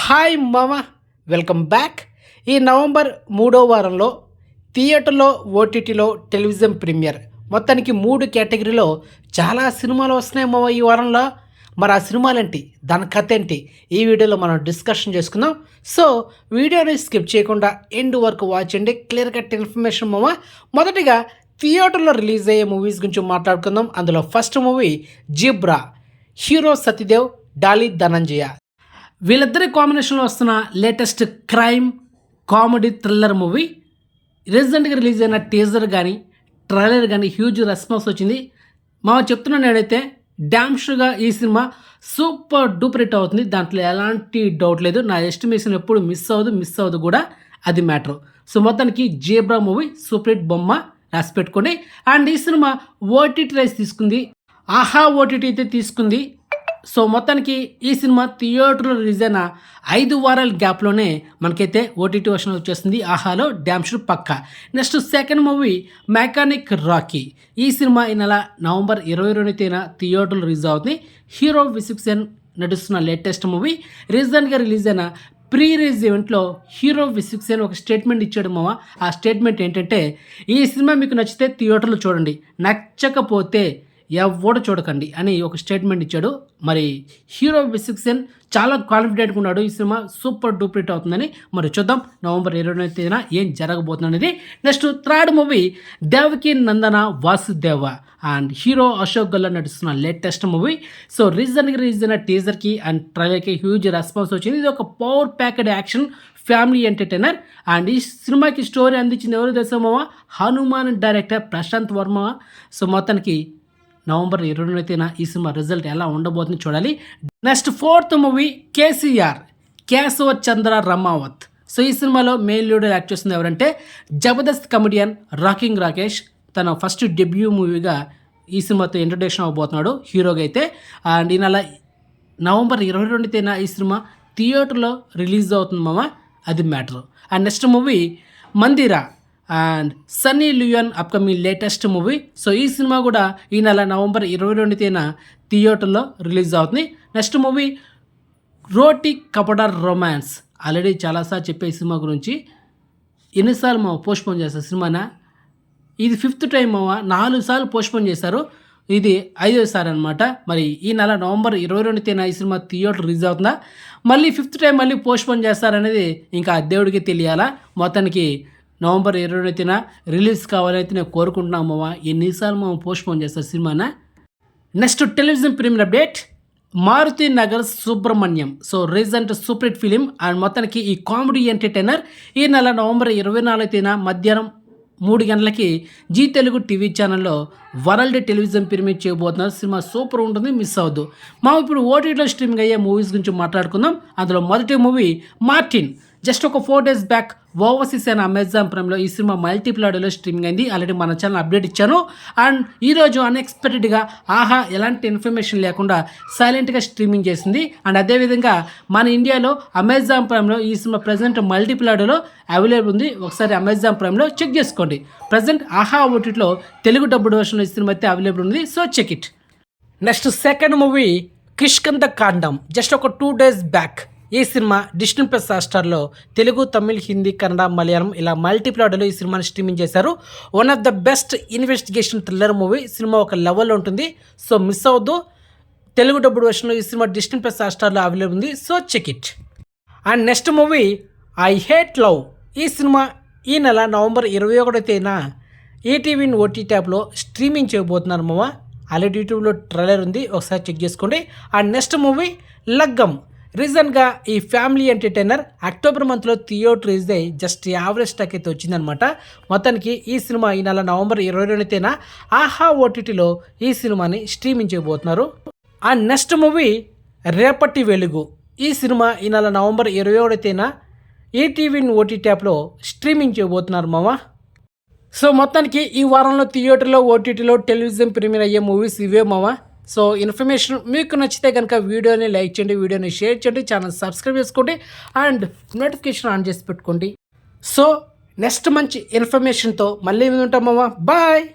Hi మామ, welcome back. ఈ November 3వ వారంలో థియేటర్లో, ఓటీటీలో టెలివిజన్ ప్రీమియర్ మొత్తానికి 3 కేటగిరీలో చాలా సినిమాలు వస్తున్నాయి మామ ఈ వారంలో. మరి ఆ సినిమాలేంటి, దాని కథ ఏంటి, ఈ వీడియోలో మనం డిస్కషన్ చేసుకుందాం. సో వీడియోని స్కిప్ చేయకుండా ఎండ్ వరకు వాచ్ చేయండి, క్లియర్ కట్ ఇన్ఫర్మేషన్ మామ. మొదటిగా థియేటర్లో రిలీజ్ అయ్యే మూవీస్ గురించి మాట్లాడుకుందాం. అందులో first movie zebra, hero Satyadev, Dolly Dhananjaya. వీళ్ళిద్దరి కాంబినేషన్లో వస్తున్న latest crime comedy thriller movie. రీసెంట్గా రిలీజ్ అయిన టీజర్ కానీ ట్రైలర్ కానీ హ్యూజ్ రెస్పాన్స్ వచ్చింది. చెప్తున్నాను నేనైతే డ్యామ్ షూగా ఈ సినిమా సూపర్ డూపర్ హిట్ అవుతుంది, దాంట్లో ఎలాంటి డౌట్ లేదు. నా ఎస్టిమేషన్ ఎప్పుడు మిస్ అవ్వదు కూడా, అది మ్యాటర్. సో మొత్తానికి జీబ్రా మూవీ సూపర్ హిట్ బొమ్మ రాసి పెట్టుకోండి. అండ్ ఈ సినిమా ఓటీటీ రైస్ తీసుకుంది, ఆహా ఓటీటీ అయితే తీసుకుంది. సో మొత్తానికి ఈ సినిమా థియేటర్లో రిలీజ్ అయిన 5 వారాల గ్యాప్లోనే మనకైతే ఓటీటీ వర్షన్ వచ్చేస్తుంది. ఆహాలో డ్యామ్ షూర్ పక్కా. Next second movie mechanic Rocky. ఈ సినిమా ఈ నెల నవంబర్ 22న థియేటర్లో రిలీజ్ అవుతుంది. హీరో విసుక్సేన్ నడుస్తున్న లేటెస్ట్ మూవీ. రీసెంట్గా రిలీజ్ అయిన ప్రీ రిలీజ్ ఈవెంట్లో హీరో విసుక్సేన్ ఒక స్టేట్మెంట్ ఇచ్చాడు మామ. ఆ స్టేట్మెంట్ ఏంటంటే, ఈ సినిమా మీకు నచ్చితే థియేటర్లో చూడండి, నచ్చకపోతే ఎవడు చూడకండి అని ఒక స్టేట్మెంట్ ఇచ్చాడు. మరి హీరో విసుక్సేన్ చాలా కాన్ఫిడెంట్గా ఉన్నాడు, ఈ సినిమా సూపర్ డూపర్ హిట్ అవుతుందని. మరి చూద్దాం నవంబర్ 22న ఏం జరగబోతుంది అనేది. Next third movie Devaki Nandana Vasudeva and hero Ashok Galla నడుస్తున్న లేటెస్ట్ మూవీ. సో రీసెంట్గా రిలీజ్ అయిన టీజర్కి అండ్ ట్రైలర్కి హ్యూజ్ రెస్పాన్స్ వచ్చింది. ఇది ఒక power packed action family entertainer. And ఈ సినిమాకి స్టోరీ అందించింది ఎవరు తెలుసా మామ? హనుమాన్ డైరెక్టర్ ప్రశాంత్ వర్మ. సో మొత్తానికి నవంబర్ 22న ఈ సినిమా రిజల్ట్ ఎలా ఉండబోతుంది చూడాలి. Next fourth movie KCR, Keshava Chandra Ramavath. So ఈ సినిమాలో మెయిన్ లీడర్ యాక్ట్ చేస్తుంది ఎవరంటే జబర్దస్త్ కమెడియన్ రాకింగ్ రాకేష్. తన ఫస్ట్ డెబ్యూ మూవీగా ఈ సినిమాతో ఇంట్రడక్షన్ అవ్వబోతున్నాడు హీరోగా అయితే. అండ్ ఈ నెల నవంబర్ 22న ఈ సినిమా థియేటర్లో రిలీజ్ అవుతుంది మామ, అది matter. And next movie Mandira and Sunny Leone upcoming latest movie. So ఈ సినిమా కూడా ఈ నెల నవంబర్ 22న థియేటర్లో రిలీజ్ అవుతుంది. Next movie Roti Kapada romance. Already చాలాసార్లు చెప్పే సినిమా గురించి, ఎన్నిసార్లు మా పోస్ట్పోన్ చేస్తారు సినిమానా, ఇది 5th టైం మామ. 4 సార్లు పోస్ట్పోన్ చేశారు, ఇది 5వ సారి అనమాట. మరి ఈ నెల నవంబర్ 22న ఈ సినిమా థియేటర్ రిలీజ్ అవుతుందా, మళ్ళీ 5th టైం మళ్ళీ పోస్ట్పోన్ చేస్తారనేది ఇంకా దేవుడికి తెలియాలా. మొత్తానికి నవంబర్ 22న రిలీజ్ కావాలైతే నేను కోరుకుంటున్నాము మామ. ఎన్నిసార్లు మేము పోస్ట్పోన్ చేస్తారు సినిమానా. Next television premiere update Maruthi Nagar Subramanyam. So recent super hit film and మొత్తానికి ఈ కామెడీ ఎంటర్టైనర్ ఈ నెల నవంబర్ 24న మధ్యాహ్నం 3 గంటలకి జీ తెలుగు టీవీ ఛానల్లో వరల్డ్ టెలివిజన్ ప్రీమియర్ చేయబోతున్నారు. సినిమా సూపర్ ఉంటుంది, మిస్ అవ్వద్దు. ఇప్పుడు ఓటీటీలో స్ట్రీమింగ్ అయ్యే మూవీస్ గురించి మాట్లాడుకుందాం. అందులో మొదటి మూవీ మార్టిన్. జస్ట్ ఒక 4 days బ్యాక్ ఓవర్సీస్ అయిన అమెజాన్ ప్రైమ్లో ఈ సినిమా మల్టిపుల్ ఆడియోలో స్ట్రీమింగ్ అయింది. ఆల్రెడీ మన ఛానల్ అప్డేట్ ఇచ్చాను. అండ్ ఈరోజు అన్ఎక్స్పెక్టెడ్గా ఆహా ఎలాంటి ఇన్ఫర్మేషన్ లేకుండా సైలెంట్గా స్ట్రీమింగ్ చేసింది. అండ్ అదేవిధంగా మన ఇండియాలో అమెజాన్ ప్రైమ్లో ఈ సినిమా ప్రజెంట్ మల్టిపుల్ ఆడియోలో అవైలబుల్ ఉంది. ఒకసారి అమెజాన్ ప్రైమ్లో చెక్ చేసుకోండి. ప్రజెంట్ ఆహా ఓటీటీలో తెలుగు డబ్బుడ్ వర్షన్లో ఈ సినిమా అయితే అవైలబుల్ ఉంది, so check it. Next second movie Kishkindha Kandam. Just ఒక 2 days బ్యాక్ ఈ సినిమా డిస్నీ ప్లస్ హాట్‌స్టార్లో తెలుగు, తమిళ్, హిందీ, కన్నడ, మలయాళం ఇలా మల్టిపుల్ ఆడియోలో ఈ సినిమాని స్ట్రీమింగ్ చేశారు. One of the best investigation thriller movie. సినిమా ఒక లెవెల్లో ఉంటుంది, సో మిస్ అవ్వద్దు. తెలుగు డబ్బుడ్ వర్షన్లో ఈ సినిమా డిస్నీ ప్లస్ హాట్‌స్టార్లో అవైలబుల్ ఉంది, so check it. And next movie I hate love. ఈ సినిమా ఈ నెల నవంబర్ 21న ఈటీవీ ఓటీటీ యాప్లో స్ట్రీమింగ్ చేయబోతున్నారు మామ. ఆల్రెడీ యూట్యూబ్లో ట్రైలర్ ఉంది, ఒకసారి చెక్ చేసుకోండి. అండ్ నెక్స్ట్ మూవీ లగ్గం. రీసెంట్గా ఈ ఫ్యామిలీ ఎంటర్టైనర్ అక్టోబర్ మంత్లో థియేటర్ రిలీజ్ అయ్యి జస్ట్ యావరేజ్ స్టాక్ అయితే వచ్చిందనమాట. మొత్తానికి ఈ సినిమా ఈ నెల నవంబర్ 22న ఆహా ఓటీటీలో ఈ సినిమాని స్ట్రీమింగ్ చేయబోతున్నారు. అండ్ నెక్స్ట్ మూవీ రేపటి వెలుగు. ఈ సినిమా ఈ నెల నవంబర్ 21న ఈటీవీ ఓటీటీ యాప్లో స్ట్రీమింగ్ చేయబోతున్నారు మామ. సో మొత్తానికి ఈ వారంలో థియేటర్లో, ఓటీటీలో టెలివిజన్ ప్రీమియర్ అయ్యే మూవీస్ ఇవే మామ. సో ఇన్ఫర్మేషన్ మీకు నచ్చితే కనుక వీడియోని లైక్ చేయండి, వీడియోని షేర్ చేయండి, ఛానల్ సబ్స్క్రైబ్ చేసుకోండి అండ్ నోటిఫికేషన్ ఆన్ చేసి పెట్టుకోండి. సో నెక్స్ట్ మంచి ఇన్ఫర్మేషన్తో మళ్ళీ ఉంటాం మామ. బాయ్.